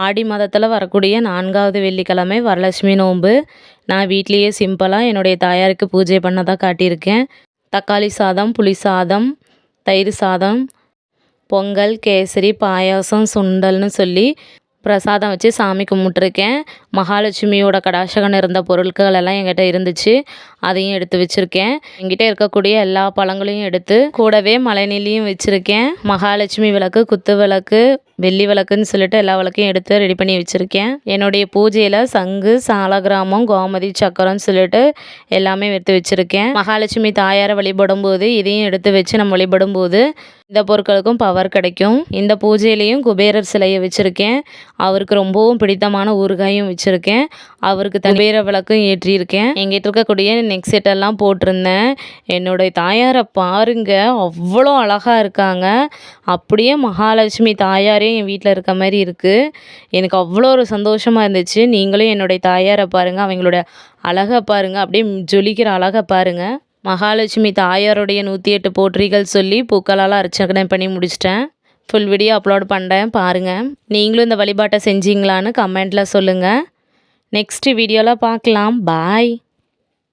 ஆடி மாதத்தில் வரக்கூடிய 4வது வெள்ளிக்கிழமை வரலட்சுமி நோன்பு. நான் வீட்லேயே சிம்பிளாக என்னுடைய தாயாருக்கு பூஜை பண்ணதா காட்டியிருக்கேன். தக்காளி சாதம், புளி சாதம், தயிர் சாதம், பொங்கல், கேசரி, பாயாசம், சுண்டல்னு சொல்லி பிரசாதம் வச்சு சாமி கும்பிட்ருக்கேன். மகாலட்சுமியோட கடாட்சகம் இருந்த பொருட்கள் எல்லாம் என்கிட்ட இருந்துச்சு. அதையும் எடுத்து வச்சுருக்கேன். என்கிட்ட இருக்கக்கூடிய எல்லா பழங்களையும் எடுத்து கூடவே மழைநீலியும் வச்சுருக்கேன். மகாலட்சுமி விளக்கு, குத்து விளக்கு, வெள்ளி விளக்குன்னு சொல்லிட்டு எல்லா விளக்கையும் எடுத்து ரெடி பண்ணி வச்சுருக்கேன். என்னுடைய பூஜையில் சங்கு, சாலக்கிராமம், கோமதி சக்கரம்னு சொல்லிட்டு எல்லாமே எடுத்து வச்சுருக்கேன். மகாலட்சுமி தாயாரை வழிபடும் போது இதையும் எடுத்து வச்சு நம்ம வழிபடும் போது இந்த பொருட்களுக்கும் பவர் கிடைக்கும். இந்த பூஜையிலையும் குபேரர் சிலையை வச்சுருக்கேன். அவருக்கு ரொம்பவும் பிடித்தமான ஊறுகாயும் வச்சுருக்கேன். அவருக்கு குபேர விளக்கும் ஏற்றியிருக்கேன். எங்கிட்ட இருக்கக்கூடிய நெக் செட்டெல்லாம் போட்டிருந்தேன். என்னுடைய தாயாரை பாருங்க, அவ்வளோ அழகாக இருக்காங்க. அப்படியே மகாலட்சுமி தாயாரே என் வீட்டில் இருக்க மாதிரி இருக்குது. எனக்கு அவ்வளோ ஒரு சந்தோஷமாக இருந்துச்சு. நீங்களும் என்னுடைய தாயாரை பாருங்கள், அவங்களோட அழகை பாருங்கள், அப்படியே ஜொலிக்கிற அழகை பாருங்கள். மகாலட்சுமி தாயாருடைய 108 போற்றிகள் சொல்லி பூக்களால் அர்ச்சனை பண்ணி முடிச்சிட்டேன். ஃபுல் வீடியோ அப்லோட் பண்ணுறேன், பாருங்கள். நீங்களும் இந்த வழிபாட்டை செஞ்சீங்களான்னு கமெண்ட்டில் சொல்லுங்கள். நெக்ஸ்ட் வீடியோவில் பார்க்கலாம். பாய்.